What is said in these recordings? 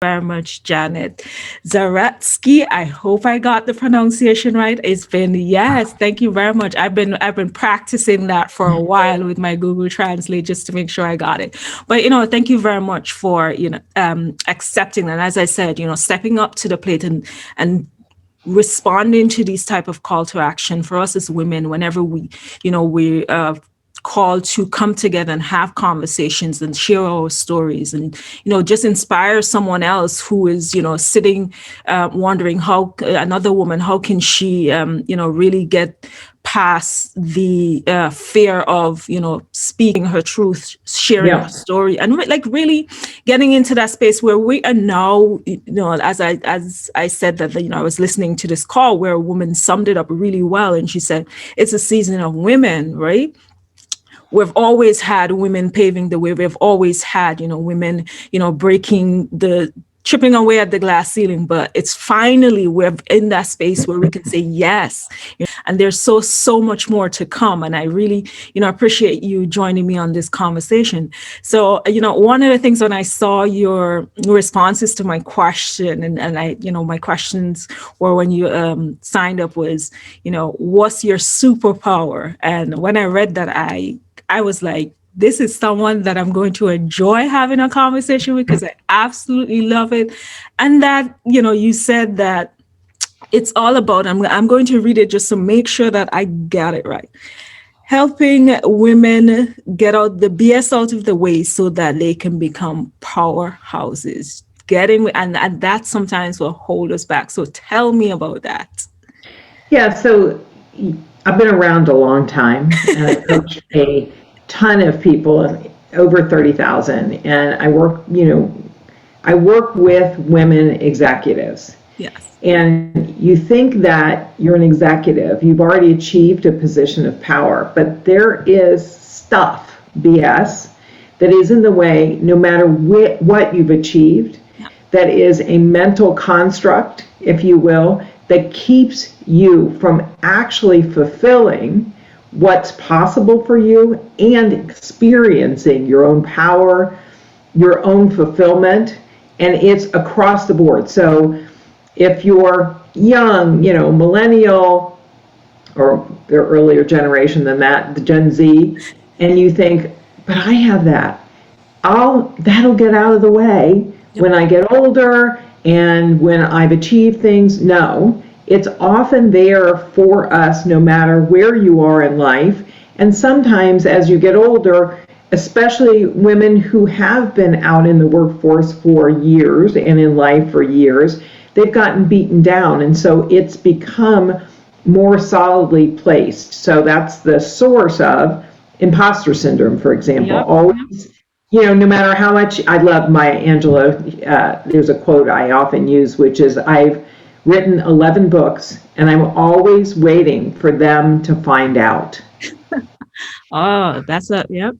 very much, Janet Zaretsky. I hope I got the pronunciation right. It's been yes, thank you very much. I've been practicing that for a while with my Google Translate just to make sure I got it. But thank you very much for accepting that. As I said, stepping up to the plate and responding to these type of call to action for us as women whenever we called to come together and have conversations and share our stories and just inspire someone else who is sitting wondering how another woman, how can she really get past the fear of speaking her truth, sharing her story, and really getting into that space where we are now. As I said that I was listening to this call where a woman summed it up really well, and she said it's a season of women, right? We've always had women paving the way. We've always had, women, chipping away at the glass ceiling. But it's finally we're in that space where we can say yes. And there's so much more to come. And I really, appreciate you joining me on this conversation. So, one of the things when I saw your responses to my question, and I, my questions were when you signed up was, what's your superpower? And when I read that, I was like, this is someone that I'm going to enjoy having a conversation with because I absolutely love it. And that, you said that it's all about, I'm going to read it just to make sure that I got it right. Helping women get out the BS out of the way so that they can become powerhouses. And that sometimes will hold us back. So tell me about that. Yeah, so I've been around a long time, and I coach a ton of people, over 30,000, and I work with women executives. Yes. And you think that you're an executive, you've already achieved a position of power, but there is stuff, BS, that is in the way, no matter what you've achieved, that is a mental construct, if you will, that keeps you from actually fulfilling what's possible for you and experiencing your own power, your own fulfillment, and it's across the board. So if you're young, millennial, or the earlier generation than that, the Gen Z, and you think, but I have that, that'll get out of the way when I get older and when I've achieved things. No, it's often there for us no matter where you are in life. And sometimes as you get older, especially women who have been out in the workforce for years and in life for years, they've gotten beaten down. And so it's become more solidly placed. So that's the source of imposter syndrome, for example. Always, no matter how much, I love Maya Angelou. There's a quote I often use, which is, I've written 11 books, and I'm always waiting for them to find out. Oh, yep.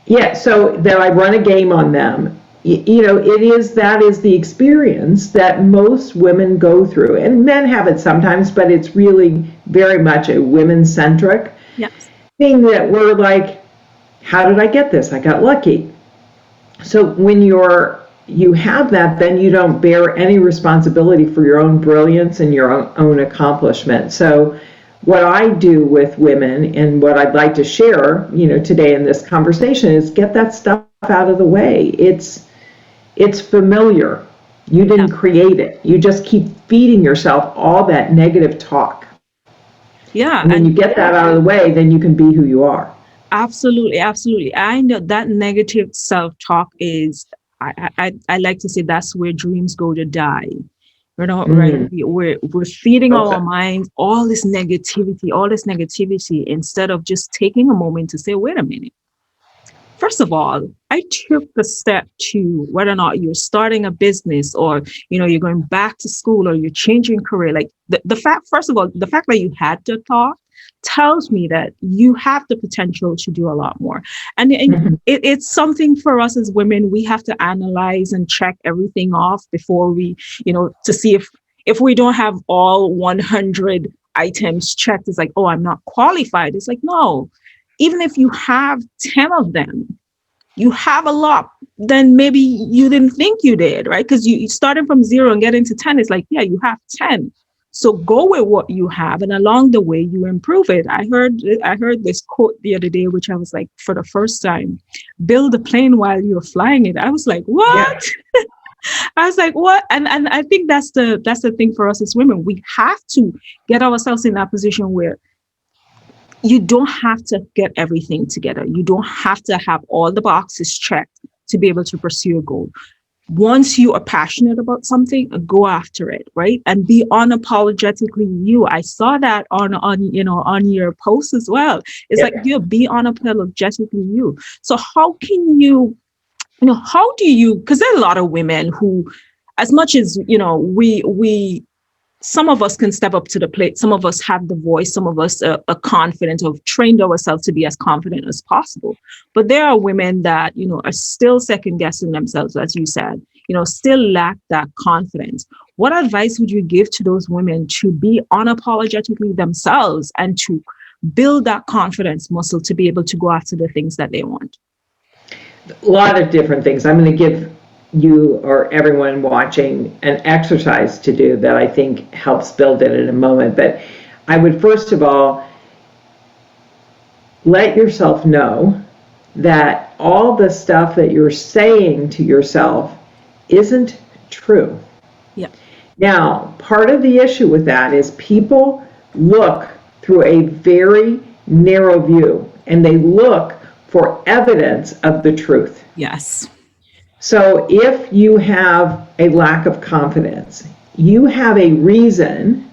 Yeah, so that I run a game on them. That is the experience that most women go through, and men have it sometimes, but it's really very much a women-centric thing that we're like, how did I get this? I got lucky. So when you have that, then you don't bear any responsibility for your own brilliance and your own accomplishment. So what I do with women and what I'd like to share, today in this conversation is get that stuff out of the way. It's familiar. You didn't create it. You just keep feeding yourself all that negative talk. Yeah. And when you get that out of the way, then you can be who you are. Absolutely. Absolutely. I know that negative self-talk is, I like to say that's where dreams go to die. We're not right. We're feeding our minds all this negativity instead of just taking a moment to say, wait a minute. First of all, I took the step to whether or not you're starting a business or, you're going back to school or you're changing career. Like the fact, first of all, the fact that you had the thought tells me that you have the potential to do a lot more. And it's something for us as women, we have to analyze and check everything off before we, to see if we don't have all 100 items checked, it's like, oh, I'm not qualified. It's like, no, even if you have 10 of them, you have a lot than maybe you didn't think you did, right? Because you starting from 0 and getting to 10, it's like, yeah, you have 10. So go with what you have, and along the way you improve it. I heard this quote the other day, which I was like, for the first time, build a plane while you're flying it. I was like, what? Yeah. I was like, what? And I think that's the thing for us as women. We have to get ourselves in that position where you don't have to get everything together. You don't have to have all the boxes checked to be able to pursue a goal. Once you are passionate about something, go after it, right? And be unapologetically you. I saw that on your post as well. It's like, you be unapologetically you. So how can how do you, because there are a lot of women who, as much as, we some of us can step up to the plate. Some of us have the voice. Some of us are confident, or have trained ourselves to be as confident as possible. But there are women that, are still second guessing themselves, as you said, still lack that confidence. What advice would you give to those women to be unapologetically themselves and to build that confidence muscle to be able to go after the things that they want? A lot of different things. I'm going to give you or everyone watching an exercise to do that I think helps build it in a moment. But I would first of all let yourself know that all the stuff that you're saying to yourself isn't true. Yeah. Now, part of the issue with that is people look through a very narrow view, and they look for evidence of the truth. Yes. So if you have a lack of confidence, you have a reason.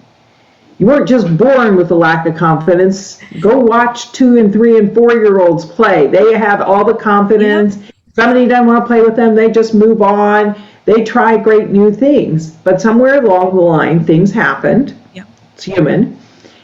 You weren't just born with a lack of confidence. Go watch 2 and 3 and 4-year-olds play. They have all the confidence. Yep. Somebody doesn't want to play with them, they just move on. They try great new things. But somewhere along the line, things happened. Yep. It's human.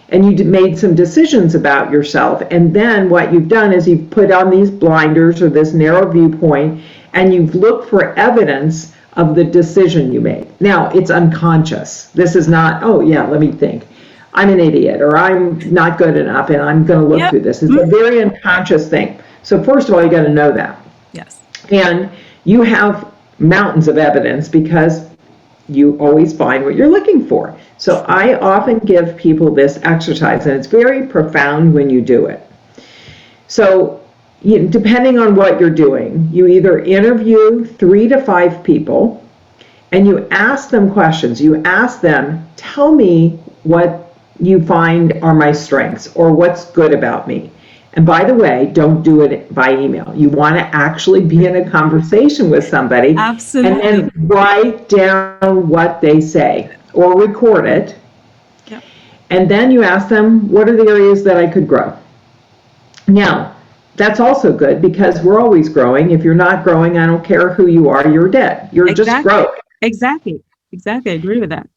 And you made some decisions about yourself. And then what you've done is you've put on these blinders or this narrow viewpoint, and you've looked for evidence of the decision you made. Now, it's unconscious. This is not, oh yeah, let me think. I'm an idiot, or I'm not good enough, and I'm going to look through this. It's a very unconscious thing. So first of all, you got to know that. Yes. And you have mountains of evidence because you always find what you're looking for. So I often give people this exercise, and it's very profound when you do it. So depending on what you're doing, you either interview 3 to 5 people, and you ask them questions. You ask them, tell me what you find are my strengths, or what's good about me. And by the way, don't do it by email. You want to actually be in a conversation with somebody. Absolutely. And then write down what they say or record it. Yep. And then you ask them, what are the areas that I could grow? Now, that's also good because we're always growing. If you're not growing, I don't care who you are, you're dead. You're just growing. Exactly. I agree with that.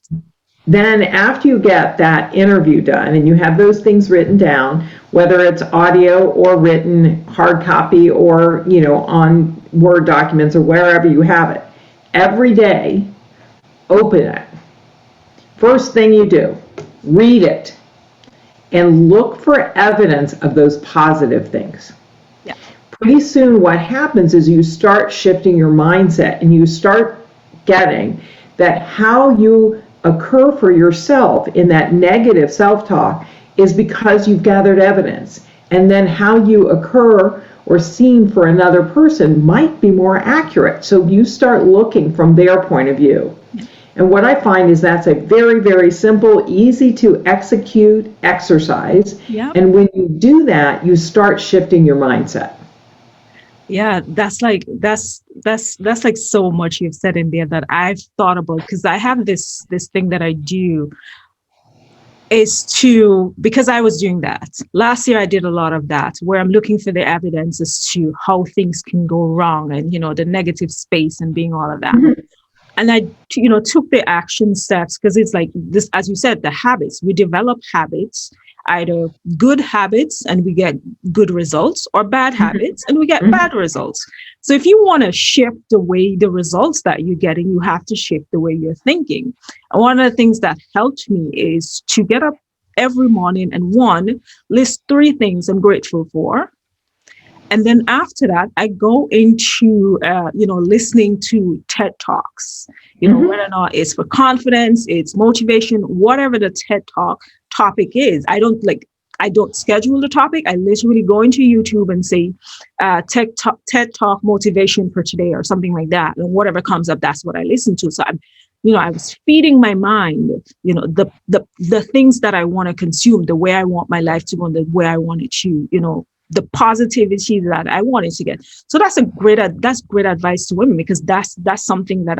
Then after you get that interview done and you have those things written down, whether it's audio or written hard copy or, on Word documents or wherever you have it, every day, open it. First thing you do, read it and look for evidence of those positive things. Yeah. Pretty soon what happens is you start shifting your mindset and you start getting that how you occur for yourself in that negative self-talk is because you've gathered evidence. And then how you occur or seem for another person might be more accurate. So you start looking from their point of view. And what I find is that's a very, very simple, easy to execute exercise. Yep. And when you do that, you start shifting your mindset. Yeah, that's like so much you've said in there that I've thought about, because I have this thing that I do is because I was doing that. Last year I did a lot of that where I'm looking for the evidence as to how things can go wrong and, the negative space and being all of that. Mm-hmm. And I, took the action steps because it's like this, as you said, the habits. We develop habits, either good habits and we get good results, or bad habits and we get bad results. So if you want to shift the results that you're getting, you have to shift the way you're thinking. And one of the things that helped me is to get up every morning and list 3 things I'm grateful for. And then after that, I go into, listening to TED Talks, whether or not it's for confidence, it's motivation, whatever the TED Talk topic is. I don't schedule the topic. I literally go into YouTube and say, TED Talk motivation for today or something like that. And whatever comes up, that's what I listen to. So I was feeding my mind, the things that I want to consume, the way I want my life to go, and the way I want it to, the positivity that I wanted to get. So that's great advice to women, because that's something that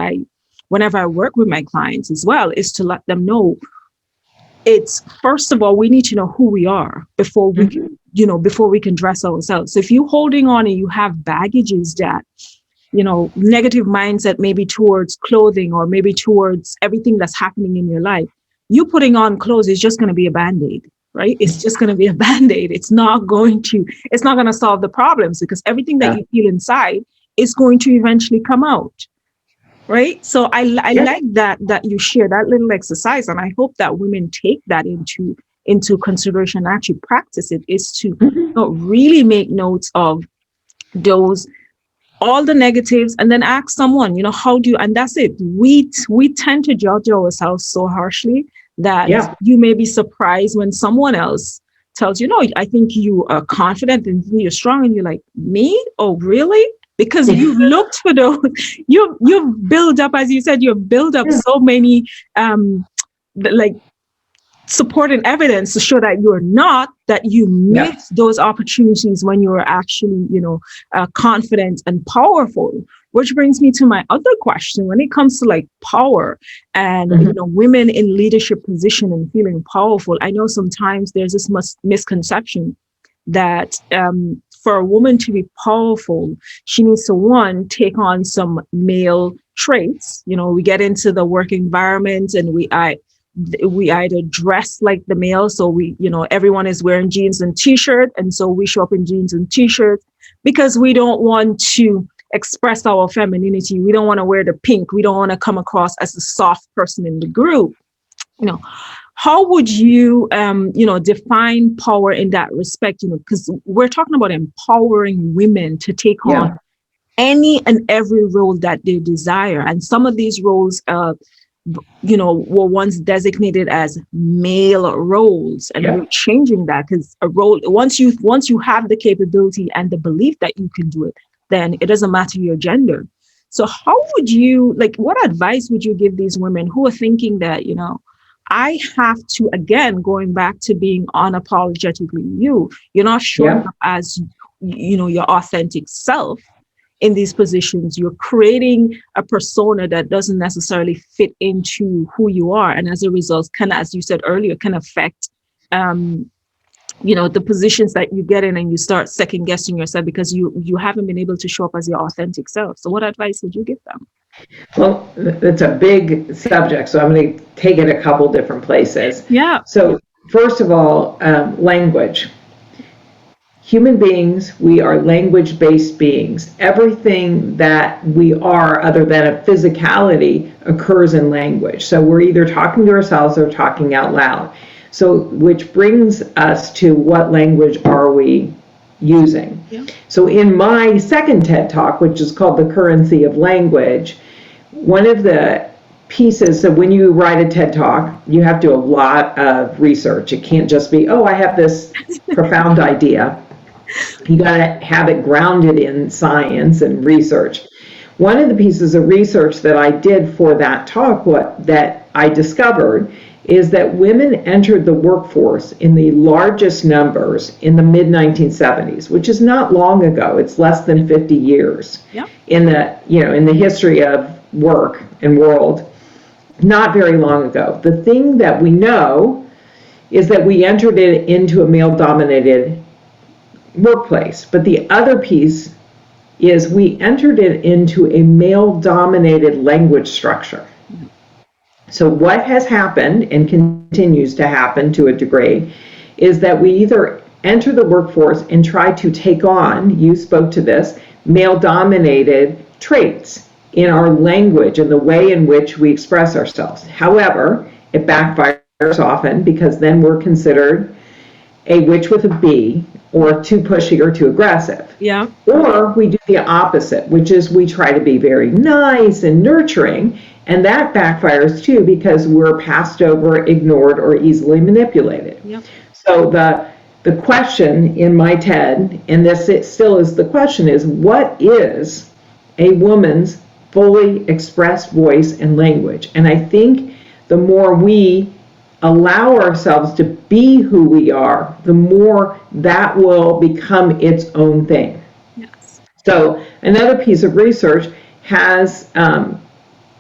whenever I work with my clients as well, is to let them know, it's, first of all, we need to know who we are before we can, before we can dress ourselves. So if you're holding on and you have baggages that, negative mindset, maybe towards clothing or maybe towards everything that's happening in your life, you putting on clothes is just going to be a Band-Aid. Right? It's just going to be a Band-Aid. It's not going to solve the problems, because everything that you feel inside is going to eventually come out. Right? So I like that you share that little exercise. And I hope that women take that into consideration and actually practice it, is to really make notes of all the negatives, and then ask someone, how do you, and that's it. We tend to judge ourselves so harshly that you may be surprised when someone else tells you, no, I think you are confident and you're strong, and you're like, me? Oh, really? Because you've looked for those, you've built up, as you said, you've built up so many supporting evidence to show that you're not, that you missed those opportunities when you were actually, confident and powerful. Which brings me to my other question. When it comes to power and, women in leadership position and feeling powerful, I know sometimes there's this misconception that for a woman to be powerful, she needs to, one, take on some male traits. We get into the work environment and we either dress like the male. So everyone is wearing jeans and t-shirt. And so we show up in jeans and t-shirts because we don't want to express our femininity. We don't want to wear the pink. We don't want to come across as a soft person in the group. How would you, define power in that respect? Because we're talking about empowering women to take on any and every role that they desire. And some of these roles, were once designated as male roles, and we're changing that, because a role, once you have the capability and the belief that you can do it, then it doesn't matter your gender. So how would you, what advice would you give these women who are thinking that, I have to, again, going back to being unapologetically you're not showing up as, your authentic self in these positions. You're creating a persona that doesn't necessarily fit into who you are. And as a result, as you said earlier, can affect, the positions that you get in, and you start second guessing yourself because you haven't been able to show up as your authentic self. So what advice would you give them? Well, it's a big subject, so I'm going to take it a couple different places. Yeah. So first of all, language. Human beings, we are language-based beings. Everything that we are, other than a physicality, occurs in language. So we're either talking to ourselves or talking out loud. So, which brings us to, what language are we using? Yeah. So in my second TED Talk, which is called The Currency of Language, one of the pieces, so when you write a TED Talk, you have to do a lot of research. It can't just be, I have this profound idea. You got to have it grounded in science and research. One of the pieces of research that I did for that talk, that I discovered, is that women entered the workforce in the largest numbers in the mid-1970s, which is not long ago. It's less than 50 years in the history of work and world. Not very long ago. The thing that we know is that we entered it into a male-dominated workplace. But the other piece is we entered it into a male-dominated language structure. So what has happened and continues to happen to a degree is that we either enter the workforce and try to take on, you spoke to this, male-dominated traits in our language and the way in which we express ourselves. However, it backfires often, because then we're considered a witch with a B, or too pushy or too aggressive. Yeah. Or we do the opposite, which is we try to be very nice and nurturing, and that backfires too because we're passed over, ignored, or easily manipulated. Yeah. So the question in my TED, and this it still is the question, is what is a woman's fully expressed voice and language? And I think the more we allow ourselves to be who we are, the more that will become its own thing. Yes. So another piece of research has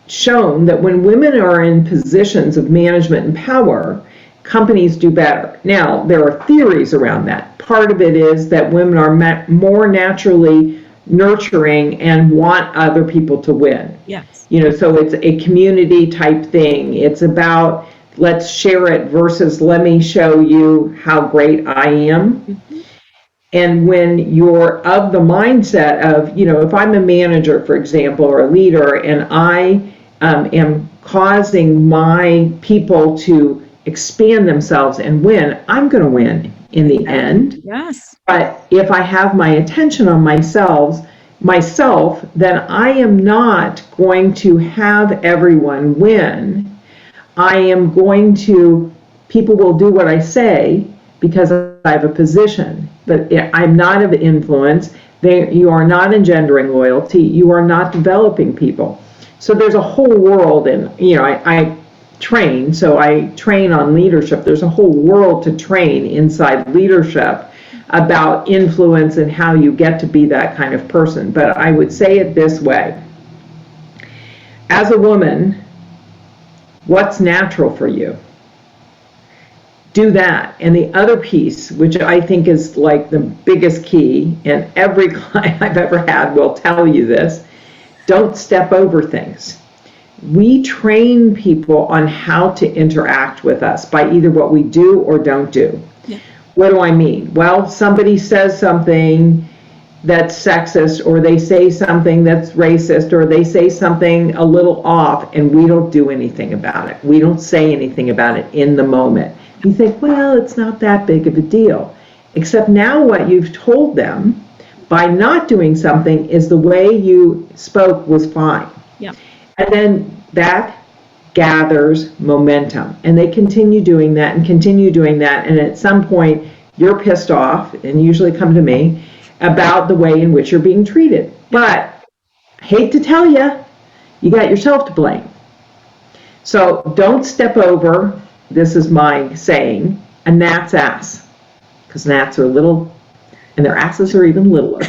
shown that when women are in positions of management and power, companies do better. Now, there are theories around that. Part of it is that women are more naturally nurturing and want other people to win. Yes. So it's a community type thing. It's about let's share it versus let me show you how great I am. Mm-hmm. And when you're of the mindset of, if I'm a manager, for example, or a leader, and I am causing my people to expand themselves and win, I'm going to win in the end. Yes. But if I have my attention on myself, then I am not going to have everyone win. I am going to, people will do what I say because I have a position, but I'm not of influence. You are not engendering loyalty. You are not developing people. So there's a whole world, and I train, so I train on leadership. There's a whole world to train inside leadership about influence and how you get to be that kind of person. But I would say it this way. As a woman, what's natural for you? Do that. And the other piece, which I think is like the biggest key, and every client I've ever had will tell you this, don't step over things. We train people on how to interact with us by either what we do or don't do. Yeah. What do I mean? Well, somebody says something that's sexist, or they say something that's racist, or they say something a little off, and we don't do anything about it. We don't say anything about it in the moment. You think, well, it's not that big of a deal. Except now what you've told them by not doing something is the way you spoke was fine. Yeah. And then that gathers momentum. And they continue doing that and continue doing that. And at some point, you're pissed off, and usually come to me, about the way in which you're being treated. But I hate to tell you, you got yourself to blame. So don't step over, this is my saying, a gnat's ass. Because gnats are little, and their asses are even littler.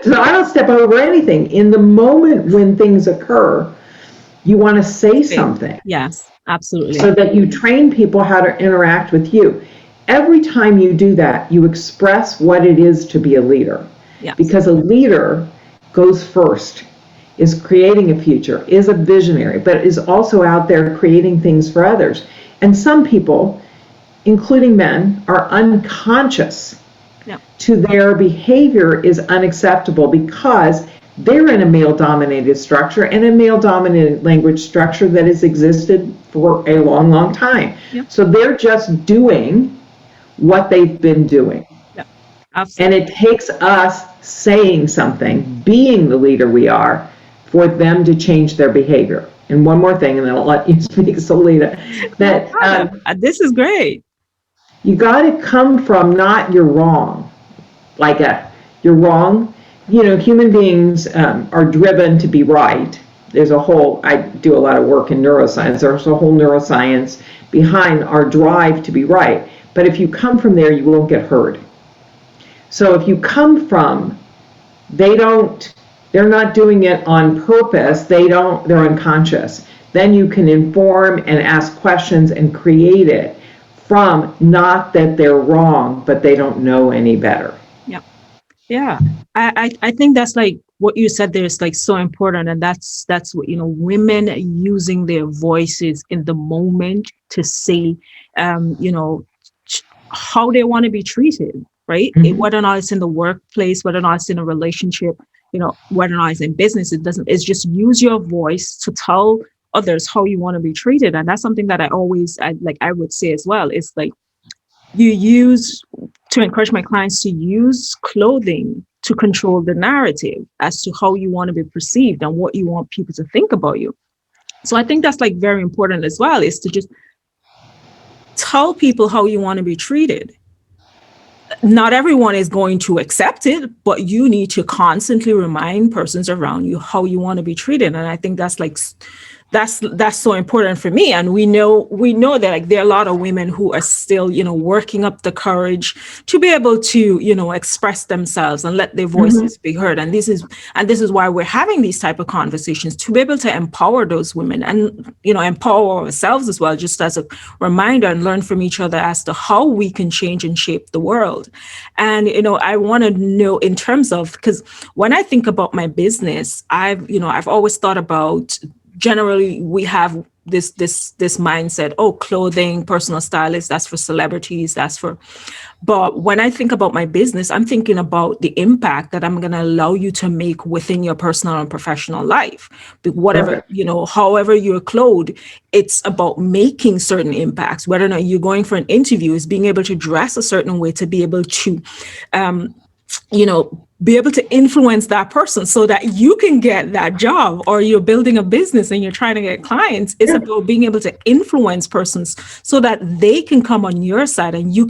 So I don't step over anything. In the moment when things occur, you want to say something. Yes, absolutely. So that you train people how to interact with you. Every time you do that, you express what it is to be a leader. Yes. Because a leader goes first, is creating a future, is a visionary, but is also out there creating things for others. And some people, including men, are unconscious to their behavior is unacceptable because they're in a male-dominated structure and a male-dominated language structure that has existed for a long, long time. Yep. So they're just doing what they've been doing. Yep. Absolutely. And it takes us saying something, being the leader we are, for them to change their behavior. And one more thing, and then I'll let you speak, Solita. That this is great. You got to come from not you're wrong, like you're wrong. Human beings are driven to be right. There's I do a lot of work in neuroscience. There's a whole neuroscience behind our drive to be right. But if you come from there, you won't get hurt. So if you come from, they're not doing it on purpose. They're unconscious. Then you can inform and ask questions and create it from not that they're wrong, but they don't know any better. Yeah. I think that's like what you said there is like so important. And that's what, women using their voices in the moment to say, how they want to be treated, right? Mm-hmm. Whether or not it's in the workplace, whether or not it's in a relationship, whether or not it's in business, it's just use your voice to tell others how you want to be treated. And that's something that I would say as well. It's like, to encourage my clients to use clothing to control the narrative as to how you want to be perceived and what you want people to think about you. So I think that's like very important as well, is to just tell people how you want to be treated. Not everyone is going to accept it, but you need to constantly remind persons around you how you want to be treated. And I think that's like that's so important for me. And we know that like there are a lot of women who are still, working up the courage to be able to, express themselves and let their voices be heard. And this is why we're having these type of conversations, to be able to empower those women and, empower ourselves as well, just as a reminder, and learn from each other as to how we can change and shape the world. And, I want to know in terms of, because when I think about my business, I've always thought about, generally we have this mindset, clothing, personal stylist, that's for celebrities, but when I think about my business, I'm thinking about the impact that I'm going to allow you to make within your personal and professional life. But whatever, however you're clothed, it's about making certain impacts. Whether or not you're going for an interview, is being able to dress a certain way to be able to, be able to influence that person so that you can get that job, or you're building a business and you're trying to get clients. It's about being able to influence persons so that they can come on your side and you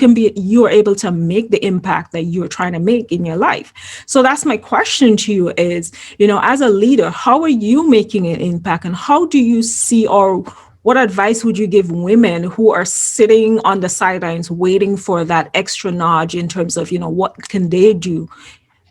are able to make the impact that you're trying to make in your life. So that's my question to you is, as a leader, how are you making an impact, and how do you see, or what advice would you give women who are sitting on the sidelines waiting for that extra nudge in terms of, what can they do,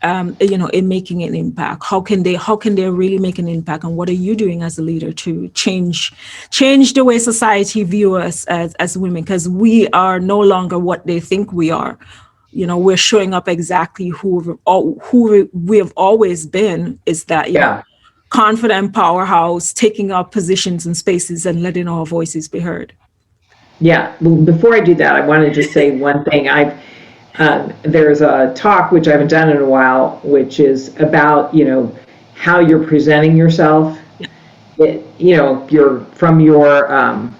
in making an impact? How can they really make an impact? And what are you doing as a leader to change the way society view us as women? Because we are no longer what they think we are. We're showing up exactly who we have always been, is that, confident powerhouse, taking up positions and spaces and letting our voices be heard. Yeah. Well, before I do that, I want to just say one thing. There's a talk, which I haven't done in a while, which is about, how you're presenting yourself. You're from your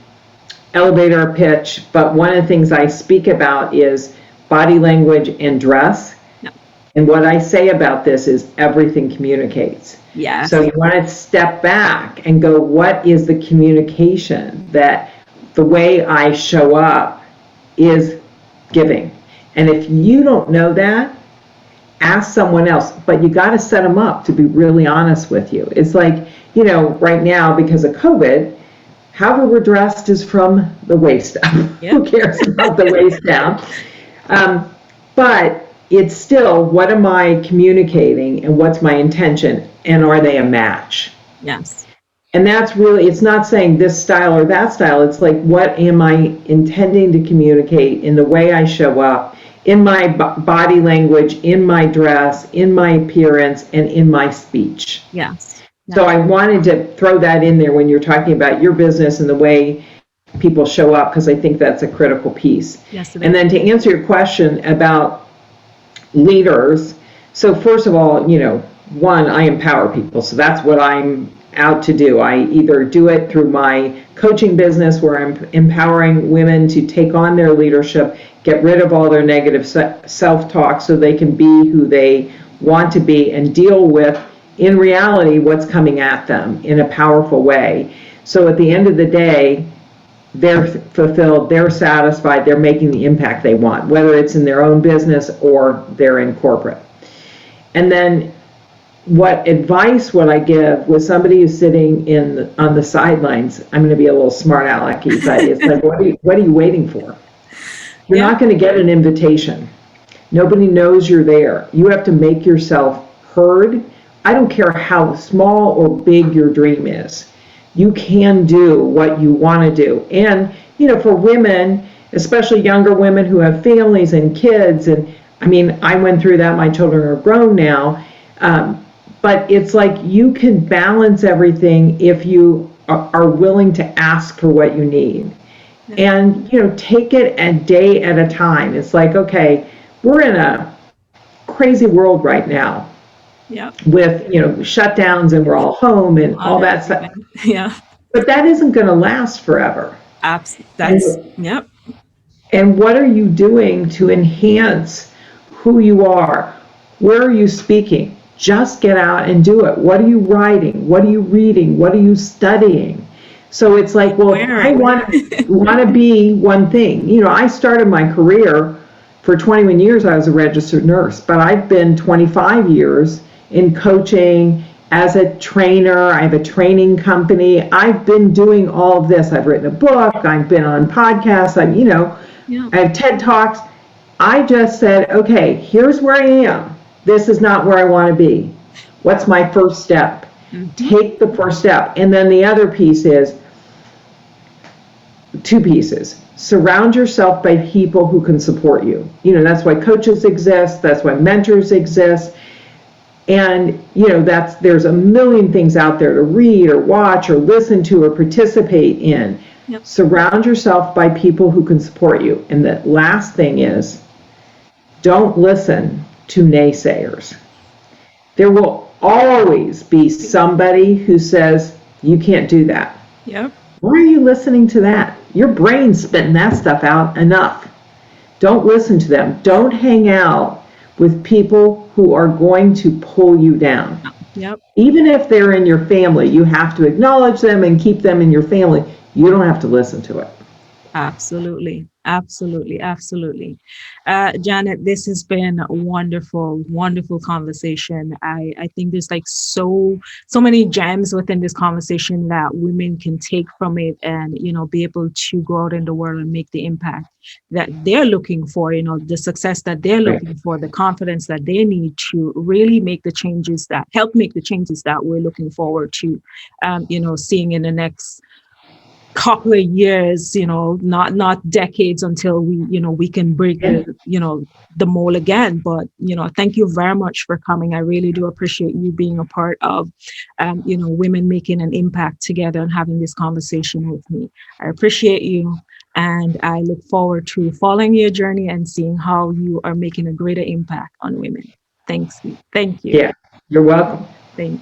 elevator pitch, but one of the things I speak about is body language and dress. And what I say about this is everything communicates. Yeah. So you want to step back and go, what is the communication that the way I show up is giving? And if you don't know that, ask someone else. But you got to set them up to be really honest with you. It's like, right now, because of COVID, however we're dressed is from the waist up. Who cares about the waist down? But it's still, what am I communicating and what's my intention, and are they a match? Yes. And that's really, it's not saying this style or that style. It's like, what am I intending to communicate in the way I show up, in my body language, in my dress, in my appearance, and in my speech? Yes. So I wanted to throw that in there when you're talking about your business and the way people show up, because I think that's a critical piece. Yes, and then to answer your question about leaders, so first of all, one, I empower people. So that's what I'm out to do. I either do it through my coaching business, where I'm empowering women to take on their leadership, get rid of all their negative self-talk so they can be who they want to be and deal with, in reality, what's coming at them in a powerful way. So at the end of the day, they're fulfilled, they're satisfied, they're making the impact they want, whether it's in their own business or they're in corporate. And then what advice would I give with somebody who's sitting on the sidelines? I'm going to be a little smart alecky, but it's like, what are you waiting for? You're not going to get an invitation. Nobody knows you're there. You have to make yourself heard. I don't care how small or big your dream is. You can do what you want to do. And, for women, especially younger women who have families and kids, and I went through that. My children are grown now. But it's like, you can balance everything if you are willing to ask for what you need. And, take it a day at a time. It's like, okay, we're in a crazy world right now. With, shutdowns, and we're all home and all that stuff. Yeah. But that isn't going to last forever. Absolutely. And what are you doing to enhance who you are? Where are you speaking? Just get out and do it. What are you writing? What are you reading? What are you studying? So it's like, well, if I want to be one thing, I started my career for 21 years. I was a registered nurse, but I've been 25 years in coaching as a trainer. I have a training company. I've been doing all of this. I've written a book. I've been on podcasts. I have TED Talks. I just said, okay, here's where I am. This is not where I want to be. What's my first step? Take the first step. And then the other piece is, two pieces. Surround yourself by people who can support you. That's why coaches exist. That's why mentors exist. And, there's a million things out there to read or watch or listen to or participate in. Yep. Surround yourself by people who can support you. And the last thing is, don't listen to naysayers. There will always be somebody who says, you can't do that. Yep. Why are you listening to that? Your brain's spitting that stuff out enough. Don't listen to them. Don't hang out with people who are going to pull you down. Yep. Even if they're in your family, you have to acknowledge them and keep them in your family. You don't have to listen to it. Absolutely. Absolutely. Absolutely. Janet, this has been a wonderful, wonderful conversation. I think there's like so many gems within this conversation that women can take from it and, be able to go out in the world and make the impact that they're looking for, the success that they're looking for, the confidence that they need to really make the changes that help make the changes that we're looking forward to, seeing in the next couple of years, not decades until we can break the mold again. But thank you very much for coming. I really do appreciate you being a part of women making an impact together and having this conversation with me. I appreciate you, and I look forward to following your journey and seeing how you are making a greater impact on women. Thank you. Yeah, you're welcome. Thank you.